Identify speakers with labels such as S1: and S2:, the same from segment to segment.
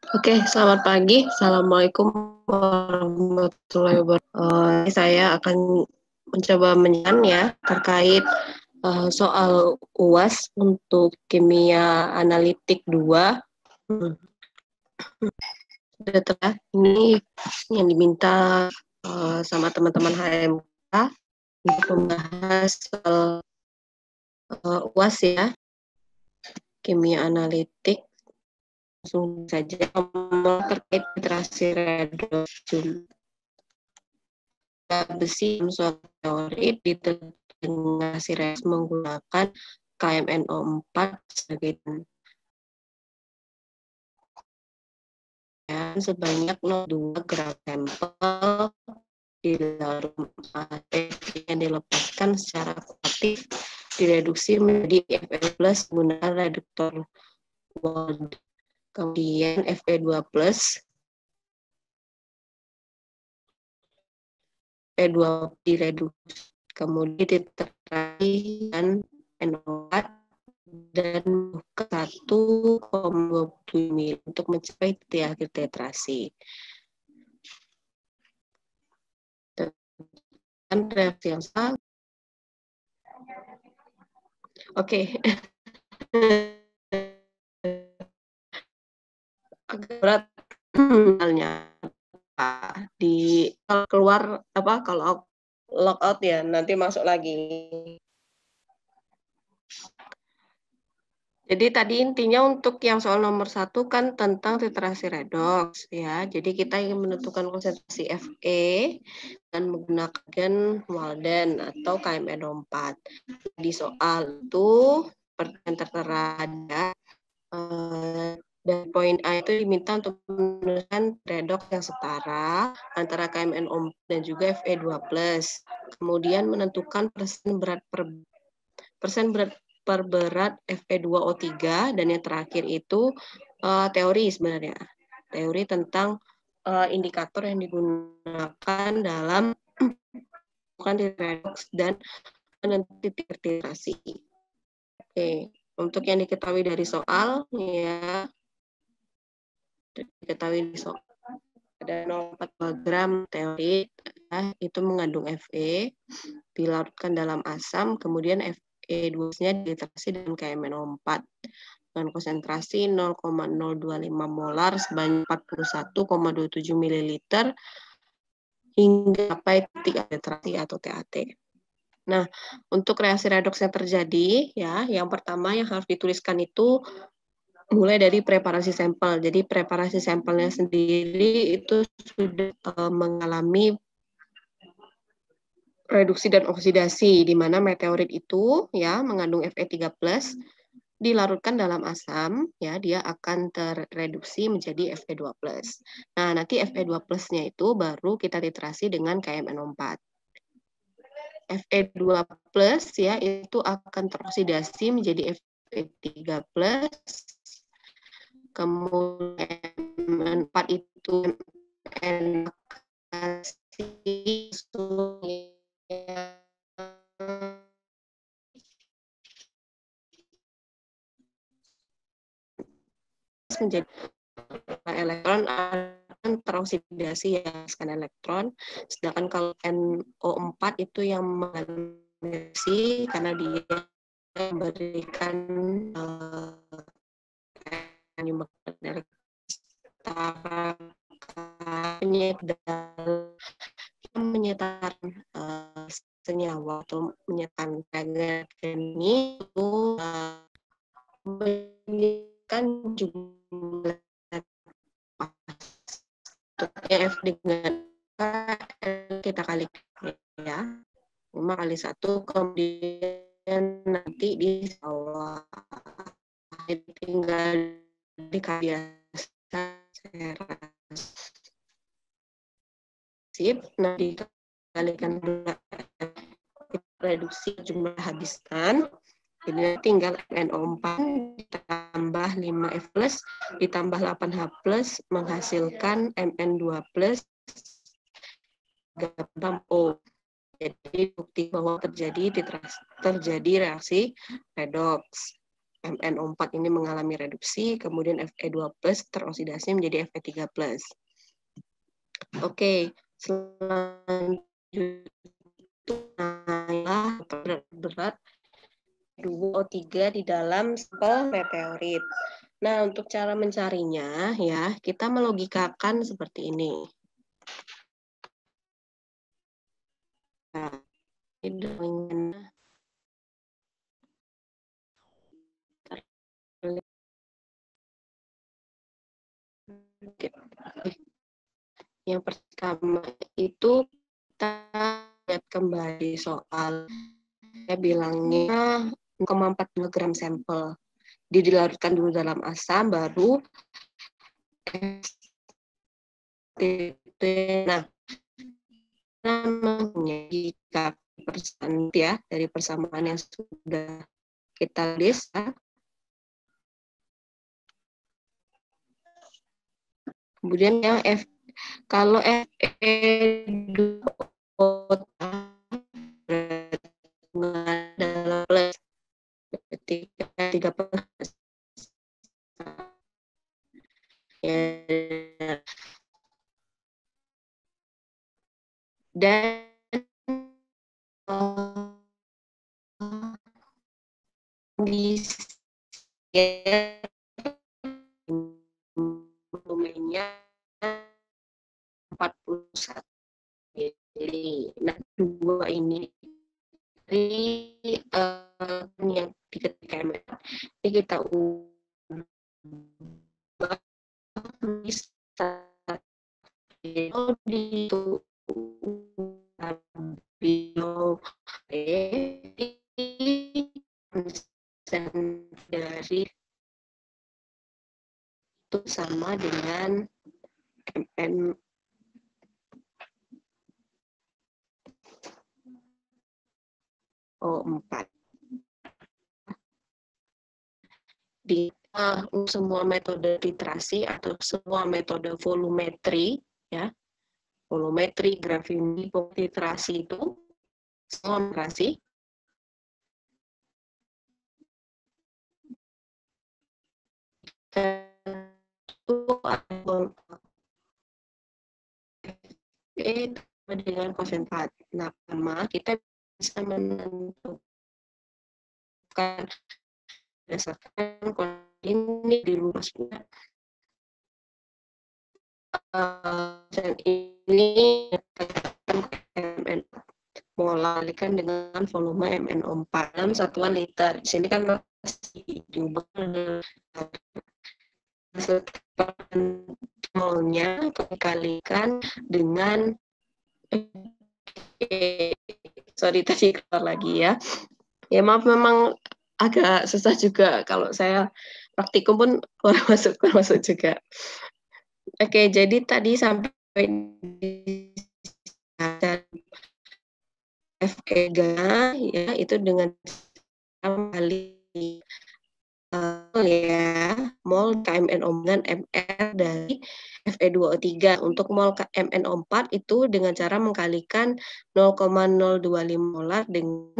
S1: Oke, selamat pagi. Assalamualaikum warahmatullahi wabarakatuh. Saya akan mencoba menjelaskan ya terkait soal UAS untuk kimia analitik 2. Ini yang diminta sama teman-teman HMK untuk membahas UAS ya, kimia analitik. Langsung saja terkait literasi redox besi suatu teori diterapkan redox menggunakan KMNO4 sebagai sebanyak 0,2 gram sampel di dalam yang dilepaskan secara kualitatif direduksi menjadi Fe plus menggunakan reduktor Wald. Kemudian Fe2 plus Fe2 direduksi, kemudian diterapkan dan NO4 dan ke 1,20 ml untuk mencapai titik akhir titrasi. Dan reaksi yang sama. Oke. Agak berat halnya di keluar kalau logout ya nanti masuk lagi. Jadi tadi intinya untuk yang soal nomor 1 kan tentang titrasi redox ya. Jadi kita ingin menentukan konsentrasi Fe dan menggunakan Walden atau KMNO4. Di soal itu pertanyaan tertera ada dan poin A itu diminta untuk menuliskan redox yang setara antara KMNO4 dan juga Fe2+. Kemudian menentukan persen berat per berat Fe2O3 dan yang terakhir itu teori sebenarnya. Teori tentang indikator yang digunakan dalam redox dan titik titrasi. Oke, untuk yang diketahui dari soal ya diketahui di soal ada 0,4 gram teori ya, itu mengandung Fe dilarutkan dalam asam, kemudian Fe2-nya dititrasi dengan KMNO4 dengan konsentrasi 0,025 molar sebanyak 41,27 ml hingga sampai titik titrasi atau TAT. Nah, untuk reaksi redoks yang terjadi ya, yang pertama yang harus dituliskan itu mulai dari preparasi sampel. Jadi preparasi sampelnya sendiri itu sudah mengalami reduksi dan oksidasi, di mana meteorit itu ya mengandung Fe3+, dilarutkan dalam asam, ya dia akan terreduksi menjadi Fe2+. Nah, nanti Fe2+-nya itu baru kita titrasi dengan KMNO4. Fe2+ ya itu akan teroksidasi menjadi Fe3+, kemudian 4 itu menjadi elektron akan teroksidasi ya elektron, sedangkan kalau NO4 itu yang mengisi karena dia memberikan menyatakan senyawa atau menyatakan ini itu memberikan jumlah F dengan kita kali ya 5 kali 1, kemudian nanti di bawah tinggal dikali sip, nah dikalikan reduksi jumlah habiskan, jadi tinggal NO4 ditambah 5F plus ditambah 8H plus menghasilkan Mn2 plus 3O. Jadi bukti bahwa terjadi reaksi redox. MnO4 ini mengalami reduksi, kemudian Fe2+ teroksidasi menjadi Fe3+. Oke, selanjutnya berat 2O3 di dalam sampel meteorit. Nah, untuk cara mencarinya ya, kita melogikakan seperti ini. Nah, yang pertama itu kita lihat kembali soal saya bilangnya 0,4 mg sampel dilarutkan dulu dalam asam baru nah namanya jika persen ya dari persamaan yang sudah kita list ya. Kemudian yang kalau Fe2 adalah plus ketika 3 ya, dan volumenya 41. Jadi, nah dua ini yang ketika ini kita ubah bisa dari itu sama dengan MnO4. Di semua metode titrasi atau semua metode volumetri ya, volumetri, grafini, titrasi itu semua titrasi itu dengan koefisien 4. Nah, kita bisa menentukan berdasarkan ini di luasnya dan ini molalikan dengan volume MnO4 dalam satuan liter. Di sini kan masih diubah molnya dikalikan dengan sorry tadi keluar lagi ya. Ya maaf memang agak susah juga kalau saya praktikum pun keluar masuk juga. Oke, jadi tadi sampai Fe3 ya itu dengan kali ya mol KMNO dengan MR dari Fe2O3. Untuk mol MnO4 itu dengan cara mengkalikan 0,025 molar dengan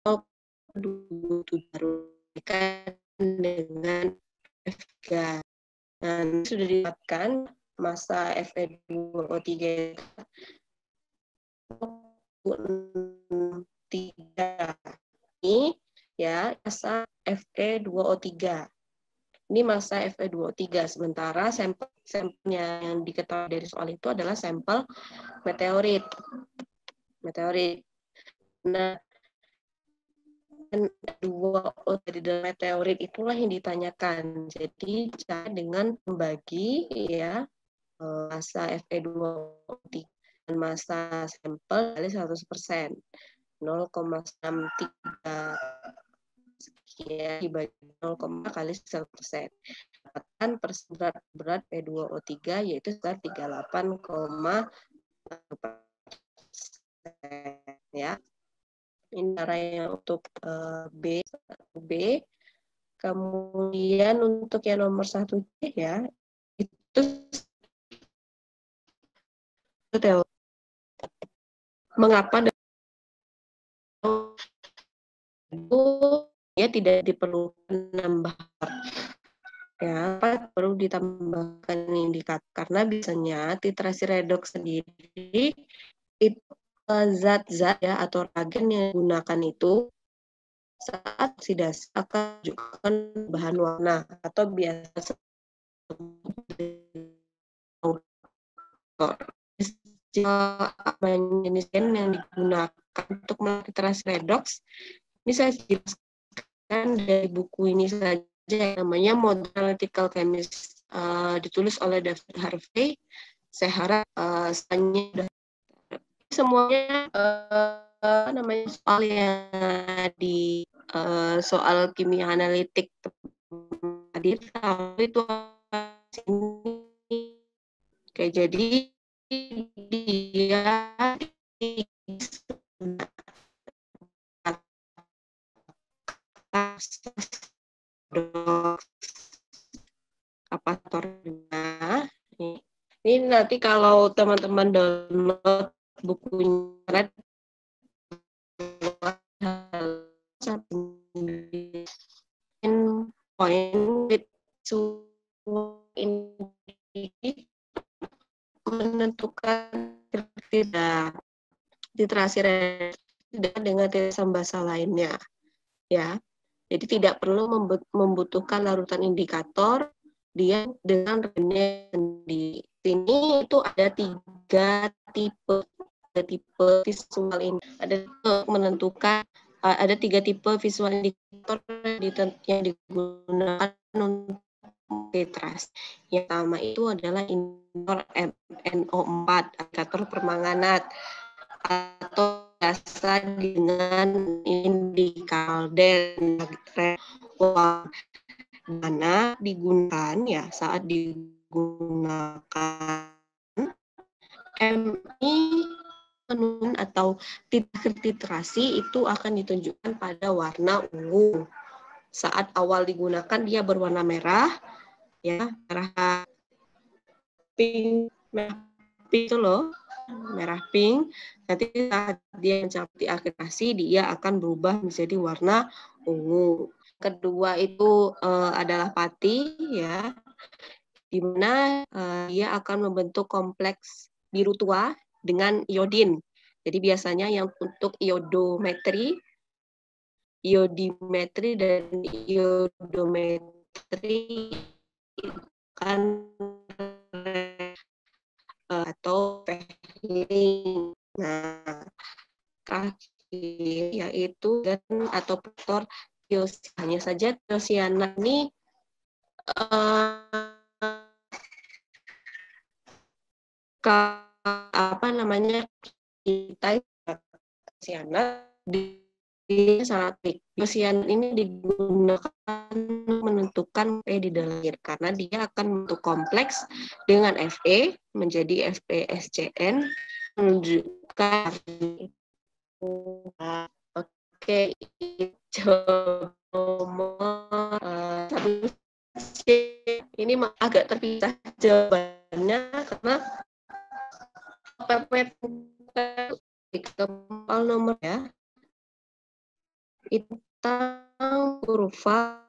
S1: 0,27 dengan F3. Nah, ini sudah didapatkan masa Fe2O3 ini ya masa Fe2O3. Ini masa Fe2O3, sementara sampelnya yang diketahui dari soal itu adalah sampel meteorit. Nah, F2O dari dalam meteorit itulah yang ditanyakan. Jadi cara dengan membagi ya masa Fe2O3 dan masa sampel kali 100%. 0,63 sekian dibagi 0, kali 100%. Dapatkan berat P2O3 yaitu sekitar 38,1%. Ya. Ini cara yang untuk B. Kemudian untuk yang nomor 1C ya, itu teori. Mengapa itu ya tidak diperlukan nambah ya, perlu ditambahkan indikator karena biasanya titrasi redoks sendiri itu zat-zat ya atau reagen yang digunakan itu saat oksidasi akan menunjukkan bahan warna atau biasa jenis yang digunakan untuk melakukan titrasi redoks ini saya jelaskan dari buku ini saja yang namanya Modern Analytical Chemistry ditulis oleh David Harvey. Saya harap semuanya namanya soal yang di soal kimia analitik tadi itu oke jadi dia kapatornya ini nanti kalau teman-teman download bukunya point with menentukan tidak titrasi tidak dengan titrasi basa lainnya ya. Jadi tidak perlu membutuhkan larutan indikator dia dengan reagensnya sendiri. Ini itu ada tiga tipe visual ini. Ada menentukan ada tiga tipe visual indikator yang digunakan untuk titrasi. Yang pertama itu adalah indikator NO4, indikator permanganat atau biasa dengan indikator mana digunakan ya saat digunakan MI atau titrasi itu akan ditunjukkan pada warna ungu. Saat awal digunakan dia berwarna merah, ya merah pink, merah pink itu loh, merah pink. Nanti saat dia mencapai akhirasi dia akan berubah menjadi warna ungu. Kedua itu adalah pati, ya, di mana dia akan membentuk kompleks biru tua dengan iodin. Jadi biasanya yang untuk iodimetri dan iodometri kan atau pairing. Nah, terakhir yaitu atau faktor hanya saja tiosiana ini apa namanya kita tiosiana di sangat baik. Tiosiana ini digunakan menentukan Fe di dalam air karena dia akan membentuk kompleks dengan Fe menjadi FeSCN menunjukkan oke itu ini agak terpisah jawabannya karena pepet di kepal nomor ya itu kurva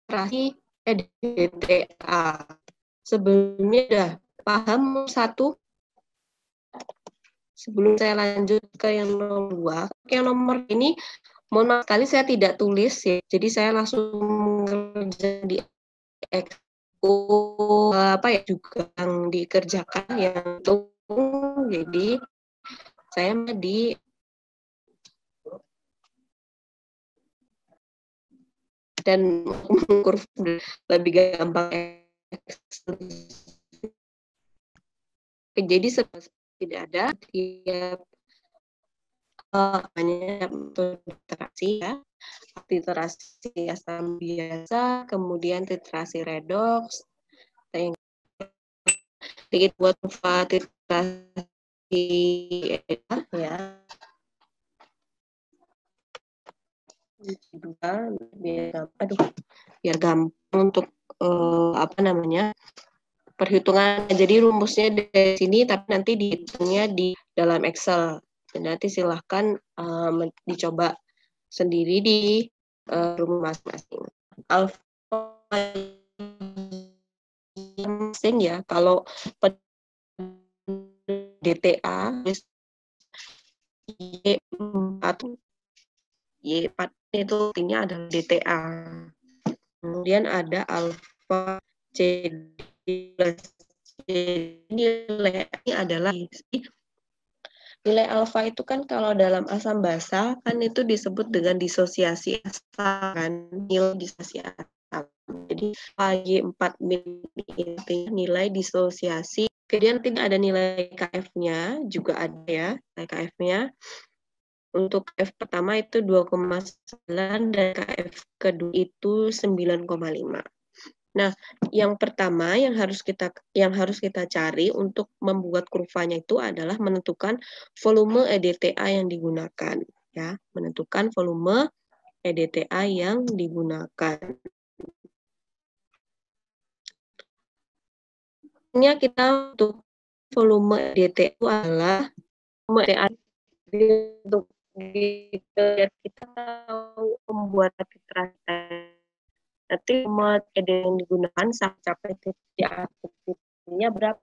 S1: terakhir EDTA. Sebelumnya udah paham satu? Sebelum saya lanjut ke yang nomor 2, yang nomor ini mohon maaf sekali saya tidak tulis ya. Jadi saya langsung kerja di apa ya juga yang dikerjakan yang itu. Jadi saya di dan mengukur lebih gampang. Jadi tidak ada tiap banyak titrasi ya, titrasi asam biasa, kemudian titrasi redoks, sedikit buat titrasi ya. Biar gampang untuk apa namanya perhitungan. Jadi rumusnya dari sini, tapi nanti dihitungnya di dalam Excel. Dan nanti silahkan dicoba sendiri di rumah masing-masing. Alfa masing ya, kalau DTA Y4 Y4 itu artinya adalah DTA. Kemudian ada alfa C nilai ini adalah nilai alfa itu kan kalau dalam asam basa kan itu disebut dengan disosiasi asam kan, nilai disosiasi asam. Jadi Y4 ini nilai disosiasi. Kemudian tidak ada nilai KF-nya juga ada ya, nilai KF-nya. Untuk KF pertama itu 2,9 dan KF kedua itu 9,5. Nah, yang pertama yang harus kita cari untuk membuat kurvanya itu adalah menentukan volume EDTA yang digunakan, ya, menentukan volume EDTA yang digunakan. Ini kita untuk volume EDTA itu adalah volume EDTA untuk kita tahu membuat titrasi. Nanti volume EDTA yang digunakan sampai capai titiknya berapa.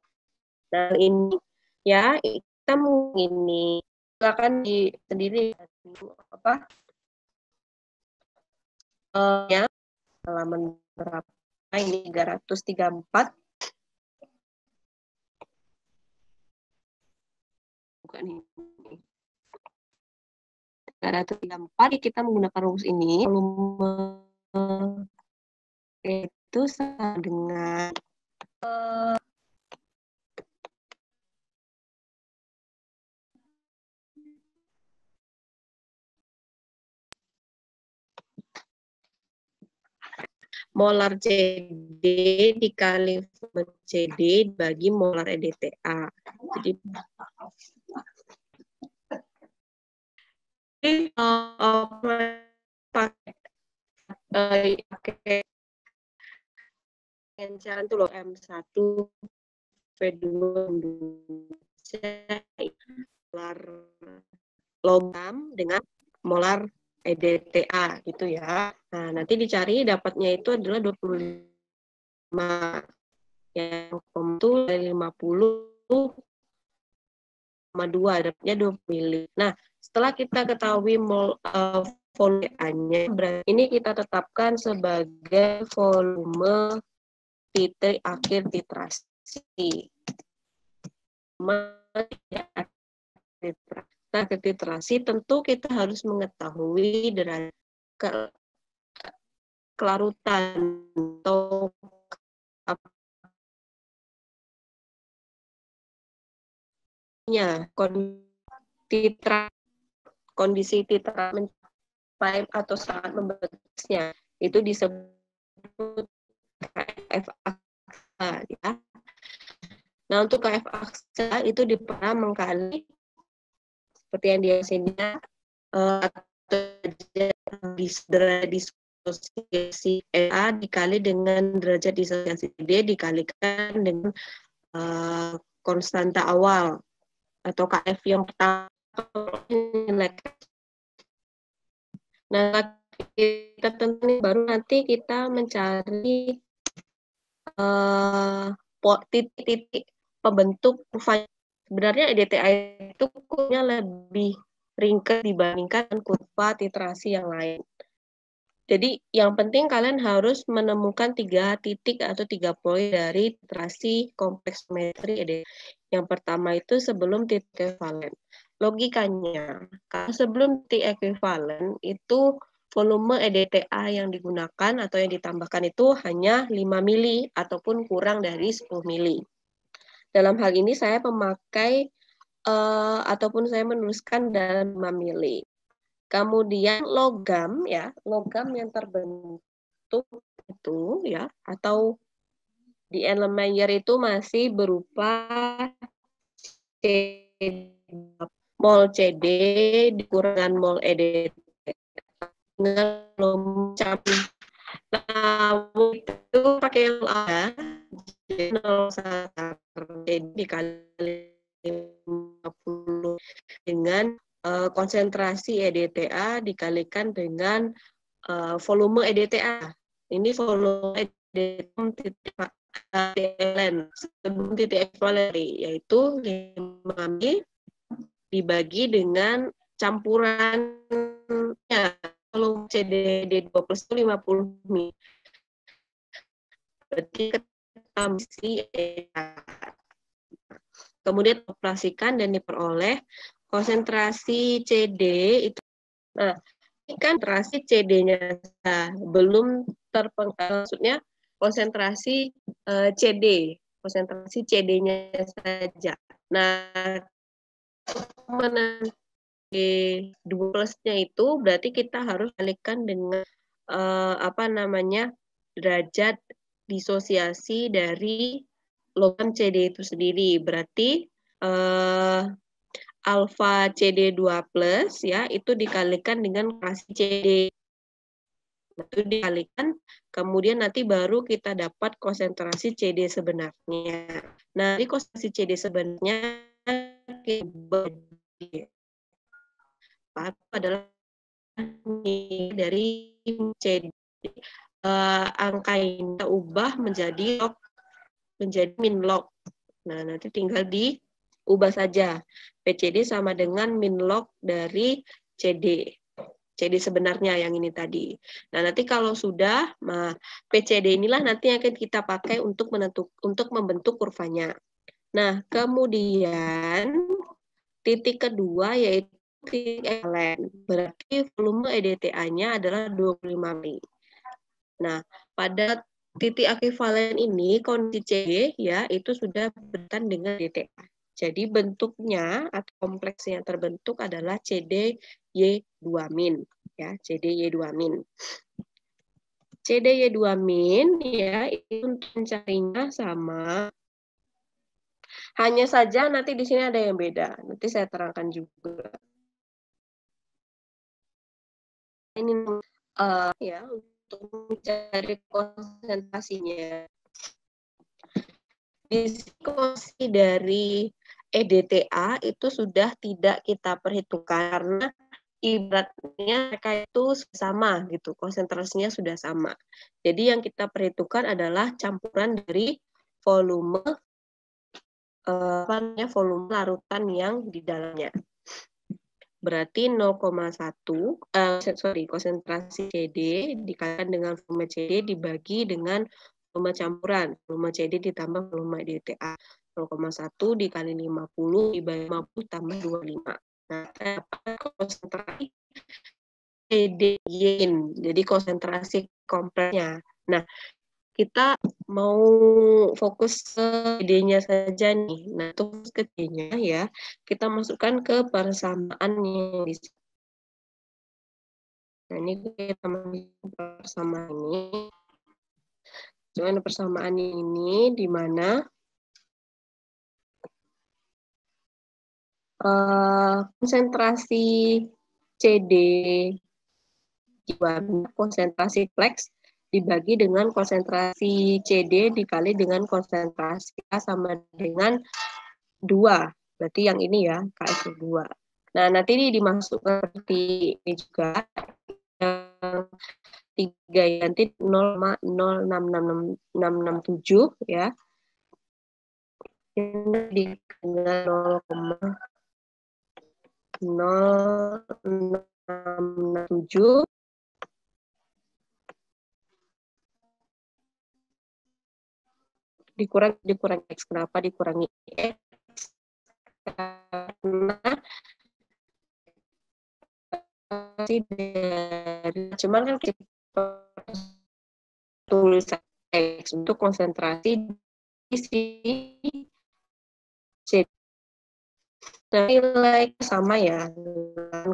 S1: Nah, ini ya kita ini silakan di sendiri apa ya halaman berapa ini 334 bukan ini 334 kita menggunakan rumus ini volume itu sama dengan molar CD dikali volume CD bagi molar EDTA. Jadi pakai jalan tuh loh M1 V2 molar logam dengan molar EDTA gitu ya. Nah, nanti dicari dapatnya itu adalah 25 yang itu dari 50,2 dapatnya 20 mili. Nah, setelah kita ketahui volume-nya, berarti ini kita tetapkan sebagai volume titik akhir titrasi. Nah, titrasi tentu kita harus mengetahui derajat kelarutan atau kondisi titra mencapai atau sangat membatasnya itu disebut KF aksa ya. Nah, untuk KF aksa itu dipernah mengkali seperti yang di sini atau derajat disosiasi A dikali dengan derajat disosiasi D dikalikan dengan konstanta awal atau KF yang pertama. Nah, kita tentu baru nanti kita mencari titik-titik pembentuk kurva. Sebenarnya EDTA itu kurvanya lebih ringkas dibandingkan kurva titrasi yang lain. Jadi yang penting kalian harus menemukan 3 titik atau 3 poin dari titrasi kompleks metri EDTA. Yang pertama itu sebelum titik ekuivalen. Logikanya, kalau sebelum titik ekuivalen itu volume EDTA yang digunakan atau yang ditambahkan itu hanya 5 mili ataupun kurang dari 10 mili. Dalam hal ini saya memakai ataupun saya menuliskan dalam 5 mili. Kemudian logam ya, logam yang terbentuk itu ya atau di Erlenmeyer itu masih berupa mol CD dikurangkan mol EDT dengan volume. Nah, itu pakai yang ada 0,1 dikali 50 dengan konsentrasi EDTA dikalikan dengan volume EDTA. Ini volume EDTA sebelum titik ekuivalen, yaitu 5 mili dibagi dengan campurannya. Volume CDD 2 plus itu 50 mili. Berarti kemudian operasikan dan diperoleh konsentrasi CD itu. Nah, ini kan konsentrasi CD-nya belum maksudnya konsentrasi CD, konsentrasi CD-nya saja. Nah, dua plusnya itu berarti kita harus kalikan dengan derajat disosiasi dari logam CD itu sendiri. Berarti alfa CD2 plus ya itu dikalikan dengan konsentrasi CD. Itu dikalikan, kemudian nanti baru kita dapat konsentrasi CD sebenarnya. Nah, di konsentrasi CD sebenarnya adalah dari CD. Angka ini kita ubah menjadi log, menjadi min log. Nah, nanti tinggal diubah saja. PCD sama dengan min log dari CD. CD sebenarnya yang ini tadi. Nah, nanti kalau sudah, PCD inilah nanti yang akan kita pakai untuk membentuk kurvanya. Nah, kemudian titik kedua yaitu titik ekuivalen. Berarti volume EDTA-nya adalah 25 mili. Nah, pada titik ekuivalen ini kondisi CD ya itu sudah berkaitan dengan EDTA. Jadi bentuknya atau kompleksnya yang terbentuk adalah CDY2-min ya, CDY2-min. CDY2-min ya itu untuk mencarinya sama. Hanya saja nanti di sini ada yang beda. Nanti saya terangkan juga. Ini ya untuk mencari konsentrasinya. Diskusi dari EDTA itu sudah tidak kita perhitungkan karena ibaratnya mereka itu sama gitu, konsentrasinya sudah sama. Jadi yang kita perhitungkan adalah campuran dari volume volume larutan yang di dalamnya. Berarti 0,1 konsentrasi CD dikalikan dengan volume CD dibagi dengan volume campuran, volume CD ditambah volume EDTA. 0,1 dikali 50 dibagi 50 tambah 25. Nah, konsentrasi CD-yin, jadi konsentrasi kompleksnya. Nah, kita mau fokus ke CD-nya saja nih. Nah, untuk ke CD-nya ya, kita masukkan ke persamaan yang di sini. Nah, ini kita masukkan persamaan ini. Dengan persamaan ini di mana konsentrasi CD konsentrasi flex dibagi dengan konsentrasi CD dikali dengan konsentrasi A sama dengan 2. Berarti yang ini ya, KS2. Nah, nanti ini dimasukkan seperti ini juga. Yang 3 nanti 0,066667 ya. Ini dengan 0,0667 dikurangi X. Kenapa dikurangi X? Karena dari cuman kan kita tulis X untuk konsentrasi di sini nilai sama ya 9,9.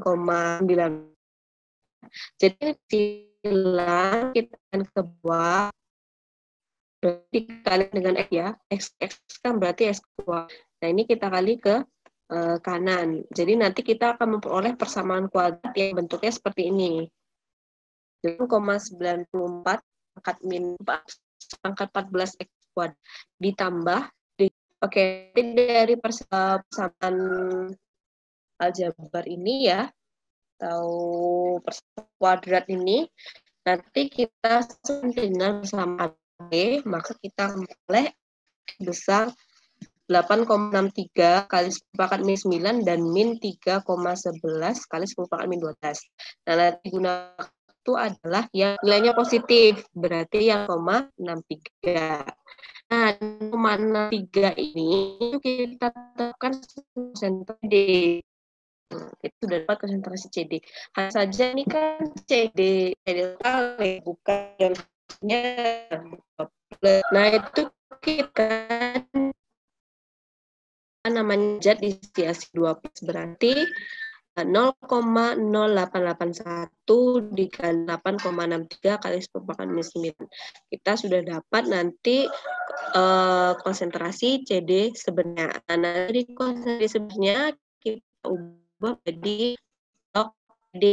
S1: Jadi silang kita akan ke bawah dikali dengan X ya. X kan berarti X kuadrat. Nah, ini kita kali ke kanan. Jadi nanti kita akan memperoleh persamaan kuadrat yang bentuknya seperti ini. 0,94 pangkat 14 X kuadrat ditambah dari persamaan aljabar ini ya, atau kuadrat ini, nanti kita dengan sama B, maka kita boleh besar 8,63 kali 10 pangkat min 9 dan min 3,11 kali 10 pangkat min 12. Nah, nanti gunakan itu adalah yang nilainya positif, berarti yang 0,63. Nah, 0,63 ini kita tetapkan konsentrasi D. Itu sudah dapat konsentrasi CD. Hanya saja ini kan CD kali bukan nah itu kita namanya zat disiasi 2 plus berarti 0,0881 dikali 8,63 kali 10 pangkat min 9. Kita sudah dapat nanti konsentrasi CD sebenarnya. Nah, dari konsentrasi sebenarnya kita ubah jadi log D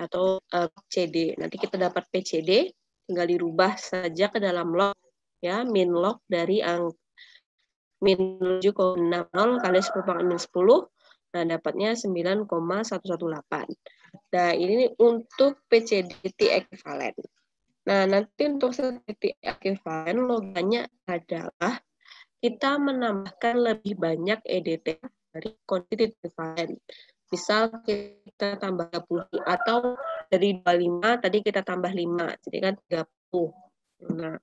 S1: atau CD. Nanti kita dapat PCD, tinggal dirubah saja ke dalam log ya, min log dari min 7,60 kali 10 pangkat min 10. Nah, dapatnya 9,118. Nah, ini untuk PCDT ekuivalen. Nah, nanti untuk PCDT ekuivalen loganya adalah kita menambahkan lebih banyak EDT dari quantitative ekuivalen. Misal kita tambah 30 atau dari 25 tadi kita tambah 5, jadi kan 30. Nah,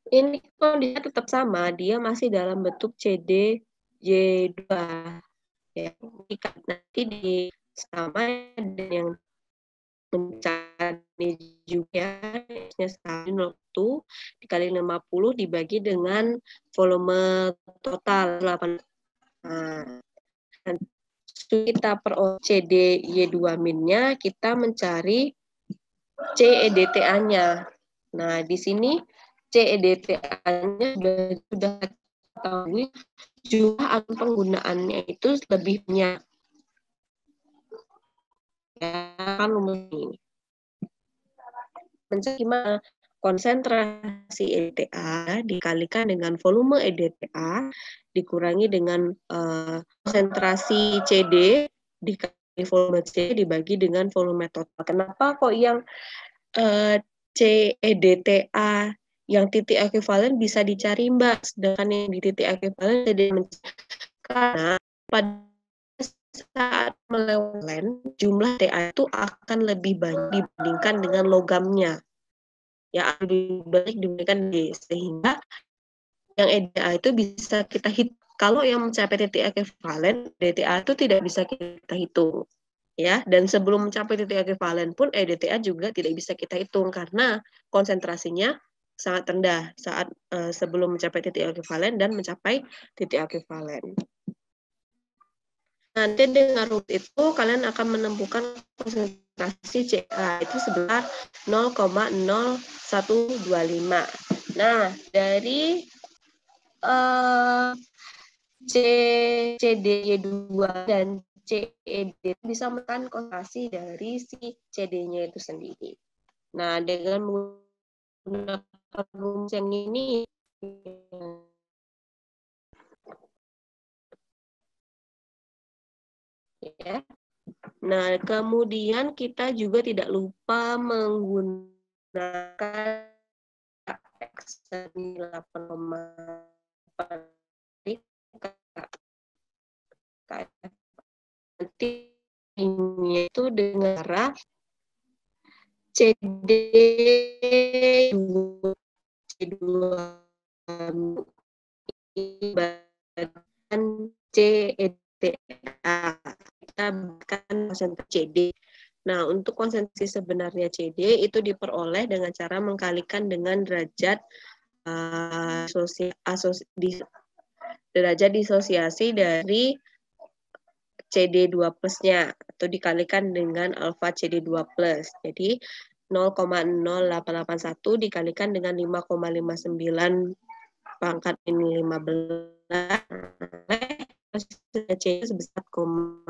S1: ini kondisinya tetap sama, dia masih dalam bentuk CDY2. Ya, nanti di sama dan yang mencari juga sekali 0,1 dikali 50 dibagi dengan volume total 8. Nah, kita per CDY2 minnya kita mencari CEDTA-nya. Nah, di sini CEDTA-nya sudah ketahui jumlah atau penggunaannya itu lebih banyak. Ya, kan ini. Mencari gimana? Konsentrasi EDTA dikalikan dengan volume EDTA dikurangi dengan konsentrasi CD dikali volume C dibagi dengan volume total. Kenapa kok yang CEDTA yang titik ekuivalen bisa dicari Mbak, sedangkan yang di titik ekuivalen tidak, karena pada saat melewati jumlah TA itu akan lebih banyak dibandingkan dengan logamnya. Ya, lebih banyak dibandingkan D, sehingga yang EDA itu bisa kita hitung. Kalau yang mencapai titik ekuivalen, DTA itu tidak bisa kita hitung. Ya, dan sebelum mencapai titik ekuivalen pun EDTA juga tidak bisa kita hitung karena konsentrasinya sangat rendah saat sebelum mencapai titik ekuivalen dan mencapai titik ekuivalen. Nanti dengan rule itu kalian akan menemukan konsentrasi CA itu sebesar 0,0125. Nah, dari CDY2 dan CED bisa menekan konsentrasi dari si CD-nya itu sendiri. Nah, dengan menggunakan rumus yang ini, ya. Nah, kemudian kita juga tidak lupa menggunakan X 8,8 nanti ini itu dengan cara CD 2 CEDA kita bukan konsentrasi CD. Nah, untuk konsentrasi sebenarnya CD itu diperoleh dengan cara mengkalikan dengan derajat derajat disosiasi dari CD2 plusnya atau dikalikan dengan alfa CD2 plus. Jadi 0,0881 dikalikan dengan 5,59 pangkat min 15 C sebesar 2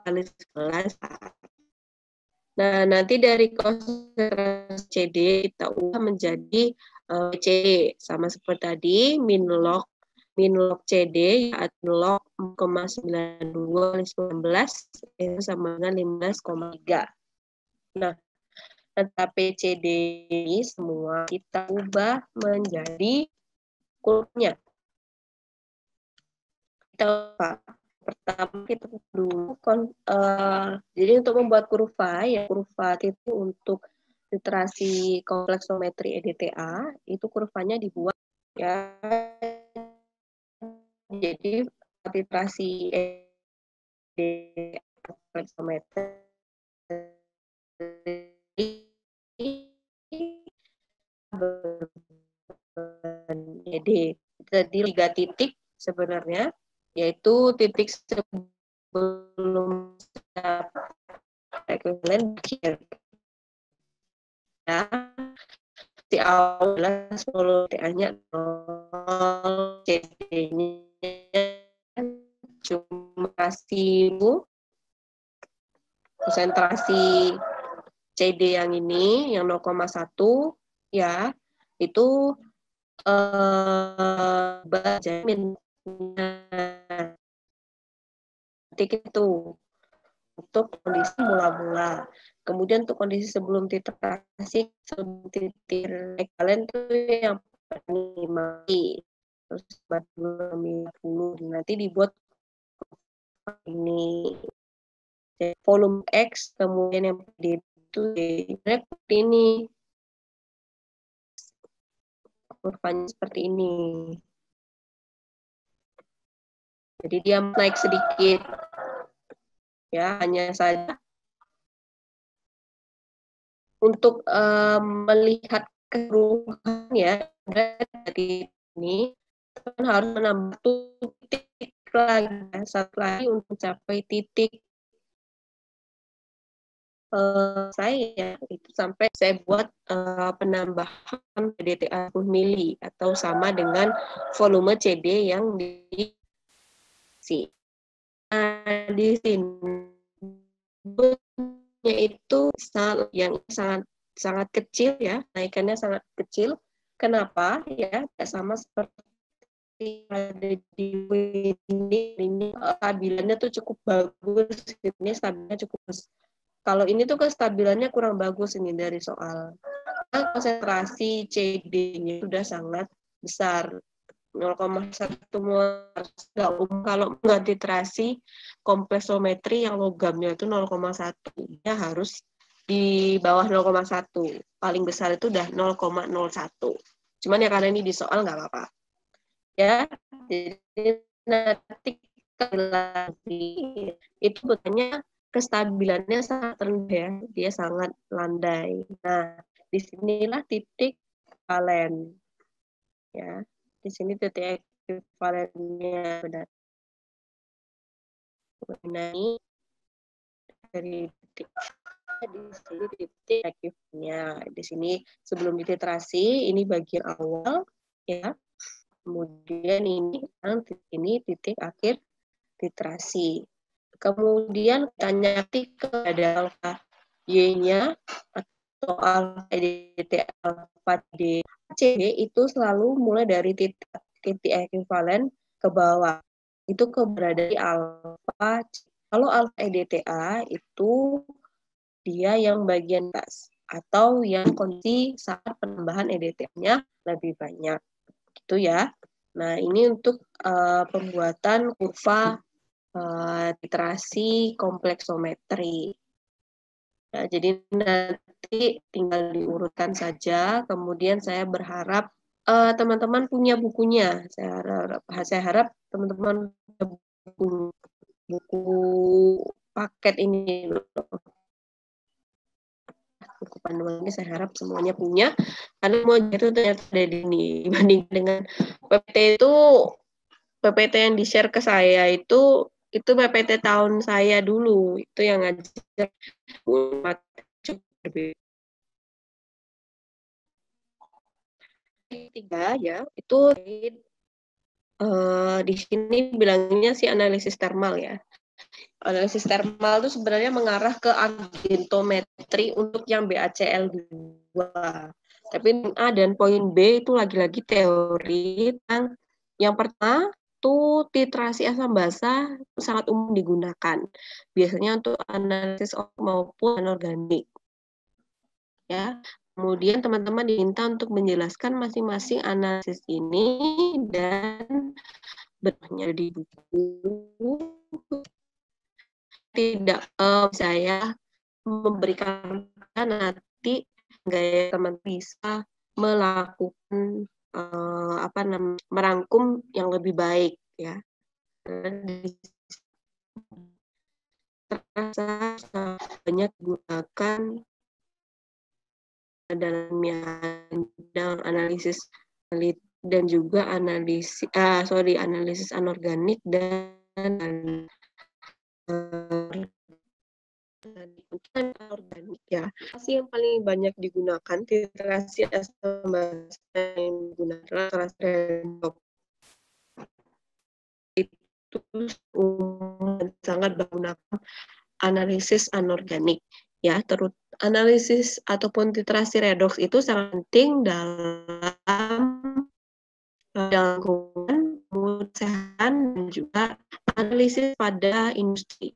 S1: kali 11. Nah, nanti dari konsentrasi CD kita ubah menjadi CD sama seperti tadi min log min log CD yaitu log 4,92 19 itu sama dengan 15,3. Nah, tetapi CD ini semua kita ubah menjadi kurvanya. Pertama kita dulu jadi untuk membuat kurva ya, kurva itu untuk literasi kompleksometri EDTA itu kurvanya dibuat ya, jadi literasi EDTA kompleksometri jadi 3 titik sebenarnya, yaitu titik sebelum ekuivalen ya, di awal 10 TA-nya 0, CD-nya cuma kasih konsentrasi CD yang ini, yang 0,1 ya, itu jamin titik itu untuk kondisi mula-mula. Kemudian untuk kondisi sebelum titrasi, sebelum titik ekvalen itu yang 5, terus 40, nanti dibuat ini volume X, kemudian yang PD itu seperti ini, kurvanya seperti ini. Jadi dia naik sedikit, ya, hanya saja untuk melihat keseluruhan ya dari ini harus menambah titik lagi, satu lagi untuk mencapai titik saya itu sampai saya buat penambahan PDTA 10 mili atau sama dengan volume CD yang diisi. Nah, di sini itu yang sangat kecil ya, naikannya sangat kecil. Kenapa? Ya, tidak sama seperti ada di ini stabilannya tuh cukup bagus, ini stabilnya cukup bagus. Kalau ini tuh kestabilannya kurang bagus ini dari soal. Konsentrasi CD-nya sudah sangat besar. 0,1 mol. Kalau nggak literasi kompleksometri yang logamnya itu 0,1. Dia harus di bawah 0,1. Paling besar itu udah 0,01. Cuman ya karena ini di soal nggak apa-apa. Ya, jadi nanti itu betulnya kestabilannya sangat rendah ya, dia sangat landai. Nah, disinilah titik ekivalen. Ya, di sini titik ekivalennya benar. Mengenai dari titik di sini titik ekivnya. Di sini sebelum diliterasi ini bagian awal ya. Kemudian ini titik akhir literasi. Kemudian kita nyati kepada alfa Y-nya atau alfa EDT alfa D C itu selalu mulai dari titik ekuivalen ke bawah. Itu keberadaan alfa. Kalau alfa EDTA itu dia yang bagian atas atau yang kondisi saat penambahan EDT-nya lebih banyak. Gitu ya. Nah, ini untuk pembuatan kurva literasi kompleksometri. Nah, jadi nanti tinggal diurutkan saja. Kemudian saya berharap teman-teman punya bukunya. Saya harap teman-teman buku paket ini, buku panduan ini saya harap semuanya punya. Karena semua itu ternyata ada di sini. Dibanding dengan PPT yang di-share ke saya itu PPT tahun saya dulu, itu yang ngajak tiga ya, itu di sini bilangnya si analisis termal ya. Analisis termal itu sebenarnya mengarah ke argentometri untuk yang BACL2. Tapi A dan poin B itu lagi-lagi teori tentang Yang pertama, itu titrasi asam basa sangat umum digunakan. Biasanya untuk analisis maupun anorganik. Ya. Kemudian teman-teman diminta untuk menjelaskan masing-masing analisis ini dan benarnya di buku. Tidak saya memberikan nanti gaya teman bisa melakukan merangkum yang lebih baik ya. Terasa banyak gunakan dalam analisis dan juga analisis anorganik dan organik ya. Titrasi yang paling banyak digunakan titrasi asam basa yang digunakan redox itu sangat menggunakan analisis anorganik ya. Terus analisis ataupun titrasi redox itu sangat penting dalam lingkungan kesehatan dan juga analisis pada industri.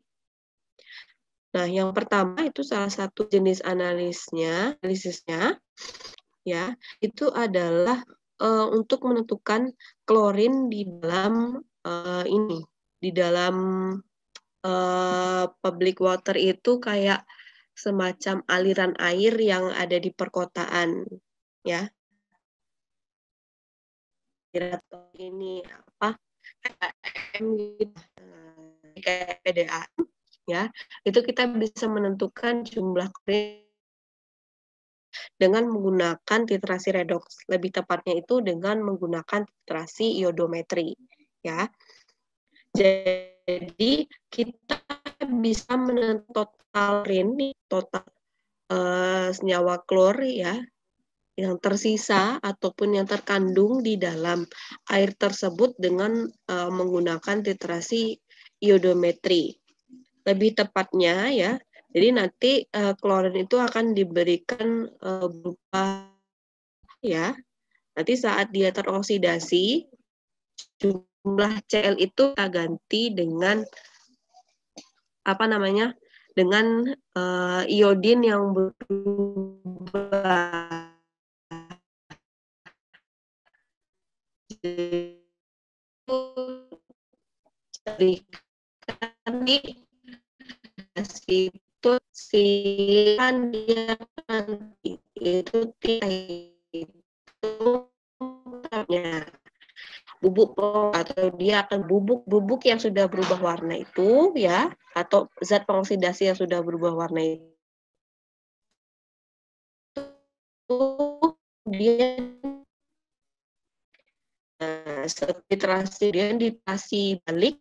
S1: Nah, yang pertama itu salah satu jenis analisisnya ya, itu adalah untuk menentukan klorin di dalam di dalam public water itu kayak semacam aliran air yang ada di perkotaan ya. Ini apa? Kayak PDA ya. Itu kita bisa menentukan jumlah klorin dengan menggunakan titrasi redox. Lebih tepatnya itu dengan menggunakan titrasi iodometri ya. Jadi kita bisa menentukan total senyawa klor ya yang tersisa ataupun yang terkandung di dalam air tersebut dengan menggunakan titrasi iodometri. Lebih tepatnya ya, jadi nanti klorin itu akan diberikan berupa ya. Nanti saat dia teroksidasi, jumlah Cl itu kita ganti dengan dengan iodin yang berubah. Itu silan dia itu bubuk atau dia akan bubuk yang sudah berubah warna itu ya, atau zat pengoksidasi yang sudah berubah warna itu dia titrasi dia ditasi balik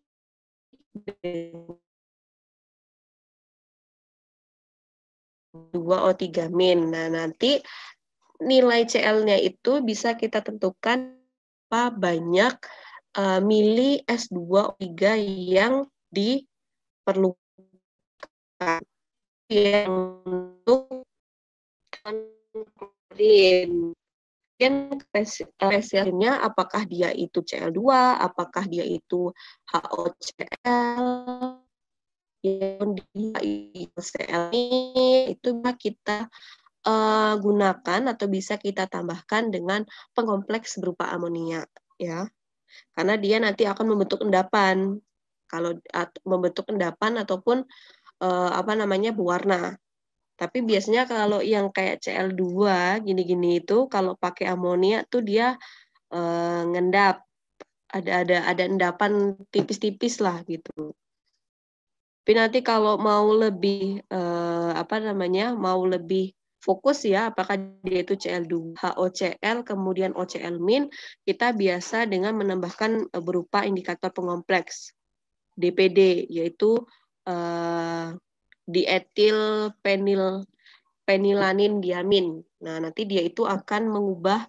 S1: 2O3-. Nah, nanti nilai Cl-nya itu bisa kita tentukan apa banyak mili S2O3 yang diperlukan yang untuk klorin. Spesialnya apakah dia itu Cl2, apakah dia itu HOCl, yang dia Cl itu kita gunakan atau bisa kita tambahkan dengan pengkompleks berupa amonia ya. Karena dia nanti akan membentuk endapan. Kalau membentuk endapan ataupun berwarna. Tapi biasanya kalau yang kayak Cl2 gini-gini itu kalau pakai amonia tuh dia ngendap. Ada endapan tipis-tipis lah gitu. Tapi nanti kalau mau lebih mau lebih fokus ya apakah dia itu Cl2, HOCl kemudian OCl-, kita biasa dengan menambahkan berupa indikator pengkompleks DPD yaitu dietil penilanin diamin. Nah, nanti dia itu akan mengubah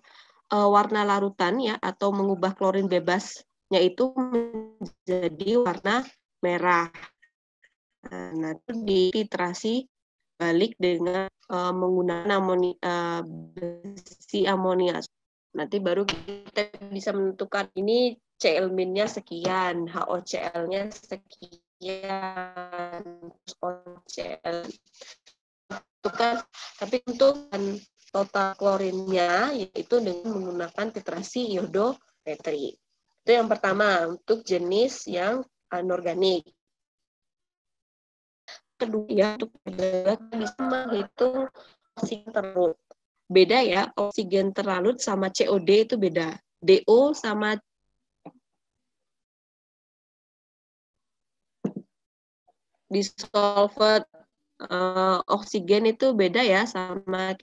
S1: warna larutan ya atau mengubah klorin bebasnya itu menjadi warna merah. Nah, itu dititrasi balik dengan menggunakan besi amonia. Nanti baru kita bisa menentukan ini Cl-nya sekian, HOCl-nya sekian, OCl itu kan, tapi untuk total klorinnya yaitu dengan menggunakan titrasi iodometri. Itu yang pertama untuk jenis yang anorganik. Kedua ya, untuk bisa menghitung oksigen terlarut. Beda ya, oksigen terlarut sama COD itu beda. DO sama dissolved oksigen itu beda ya, sama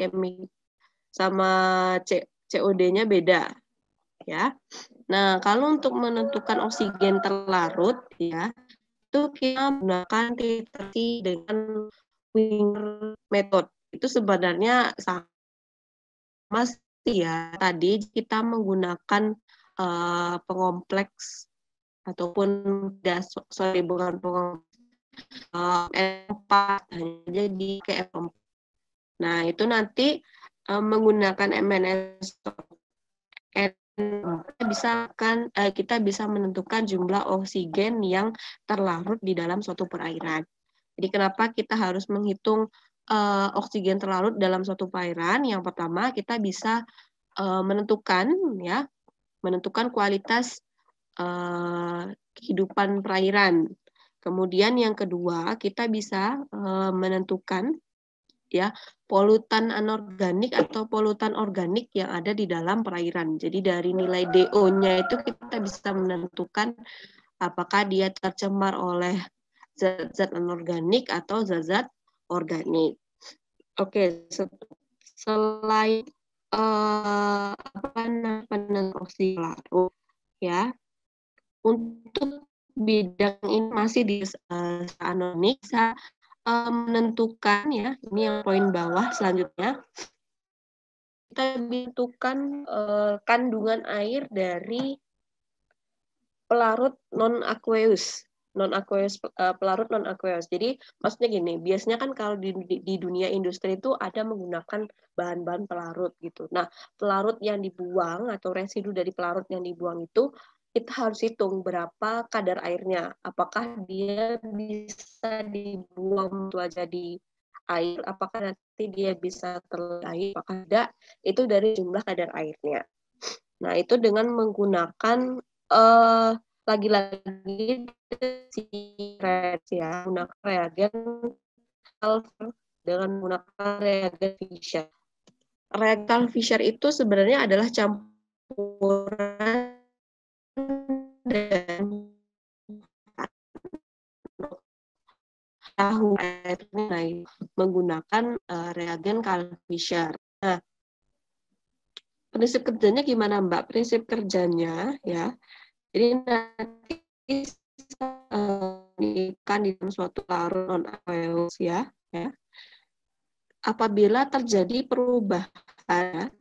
S1: COD-nya beda ya. Nah, kalau untuk menentukan oksigen terlarut ya, itu kita menggunakan titrasi dengan Wiener method. Itu sebenarnya sama sih ya. Tadi kita menggunakan pengompleks ataupun bukan pengompleks F4 hanya jadi ke F4. Nah, itu nanti menggunakan MNS kita bisa menentukan jumlah oksigen yang terlarut di dalam suatu perairan. Jadi kenapa kita harus menghitung oksigen terlarut dalam suatu perairan? Yang pertama kita bisa menentukan kualitas kehidupan perairan. Kemudian yang kedua kita bisa menentukan ya polutan anorganik atau polutan organik yang ada di dalam perairan. Jadi dari nilai DO-nya itu kita bisa menentukan apakah dia tercemar oleh zat-zat anorganik atau zat-zat organik. Oke, selain penentuan oksigen larut ya, untuk bidang ini masih di anorganik bisa menentukan ya, ini yang poin bawah selanjutnya, kita menentukan kandungan air dari pelarut non-aqueous, pelarut non-aqueous. Jadi maksudnya gini, biasanya kan kalau di dunia industri itu ada menggunakan bahan-bahan pelarut gitu. Nah, pelarut yang dibuang atau residu dari pelarut yang dibuang itu kita harus hitung berapa kadar airnya. Apakah dia bisa dibuang itu aja di air, apakah nanti dia bisa terlalu apakah tidak, itu dari jumlah kadar airnya. Nah, itu dengan menggunakan lagi-lagi si ya, menggunakan reagen dengan menggunakan reagen Fischer. Reagen Fischer itu sebenarnya adalah campuran dan tahu airnya menggunakan reagen Fischer. Nah, prinsip kerjanya gimana Mbak? Prinsip kerjanya ya, jadi nanti ikan di dalam suatu larut non-aqueous ya. Apabila terjadi perubahan,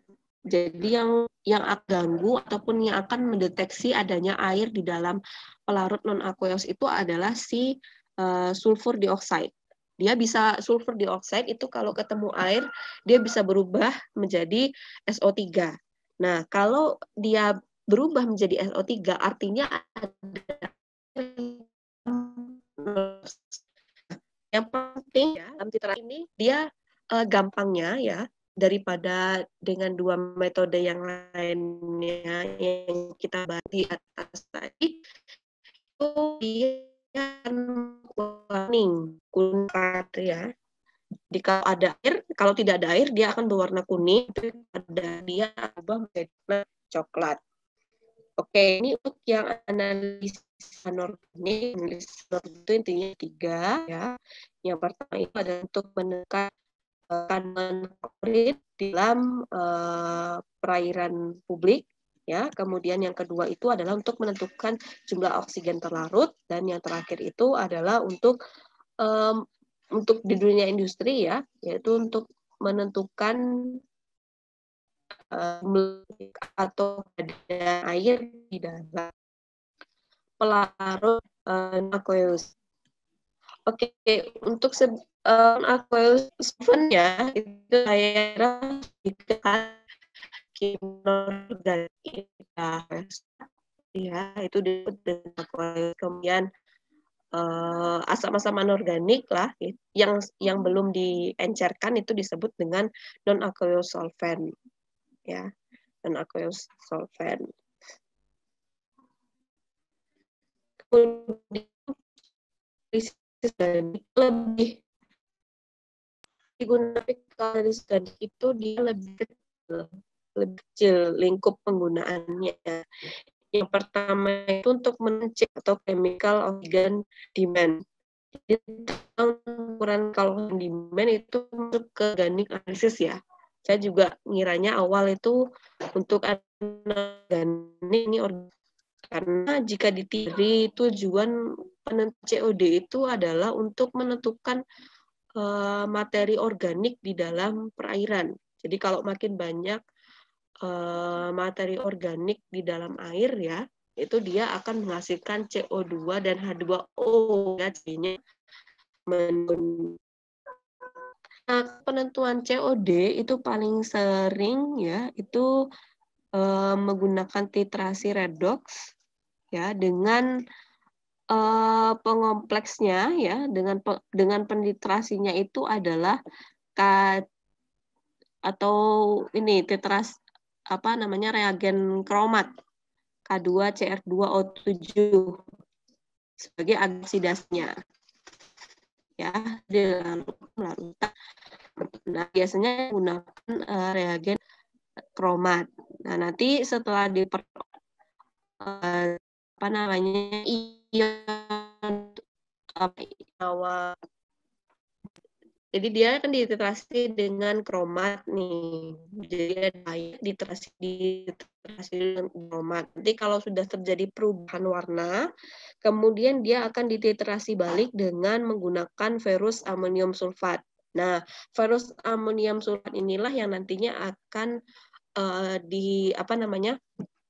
S1: jadi yang akan ganggu ataupun yang akan mendeteksi adanya air di dalam pelarut non-aqueous itu adalah si sulfur dioxide. Dia bisa sulfur dioxide itu kalau ketemu air dia bisa berubah menjadi SO3. Nah, kalau dia berubah menjadi SO3 artinya ada yang penting ya dalam titrasi ini dia gampangnya ya daripada dengan dua metode yang lainnya yang kita bahas di atas tadi itu dia kuning ya. Jadi kalau ada air, kalau tidak ada air dia akan berwarna kuning, pada dia berubah menjadi coklat. Oke, ini untuk yang analisis anorganik, itu intinya 3 ya. Yang pertama itu adalah untuk menekan kandungan klorin dalam perairan publik ya. Kemudian yang kedua itu adalah untuk menentukan jumlah oksigen terlarut dan yang terakhir itu adalah untuk di dunia industri ya, yaitu untuk menentukan atau ada air di dalam pelarut aqueous. Oke, untuk aqueous solvent ya itu saya ya, itu disebut dengan aqueous. Kemudian asam-asam anorganik lah yang belum diencerkan itu disebut dengan non aqueous solvent, ya, non aqueous solvent. Kemudian lebih digunakan itu dia lebih kecil lingkup penggunaannya. Yang pertama itu untuk mengecek atau chemical oxygen demand. Jadi ukuran kalau demand itu masuk ke organic analysis ya. Saya juga ngiranya awal itu untuk organik ini karena jika ditiri tujuan penentuan COD itu adalah untuk menentukan materi organik di dalam perairan. Jadi kalau makin banyak materi organik di dalam air ya, itu dia akan menghasilkan CO2 dan H2O ya, jadinya nah, penentuan COD itu paling sering ya itu menggunakan titrasi redox ya dengan pengompleksnya ya dengan penitrasinya itu adalah atau ini titras apa namanya reagen kromat K2CR2O7 sebagai oksidasinya ya larutan. Nah, biasanya menggunakan reagen kromat. Nah, nanti setelah apa namanya ion awal. Jadi dia akan dititrasi dengan kromat nih. Jadi ada air dititrasi dengan kromat. Nanti kalau sudah terjadi perubahan warna, kemudian dia akan dititrasi balik dengan menggunakan ferrous amonium sulfat. Nah, ferrous amonium sulfat inilah yang nantinya akan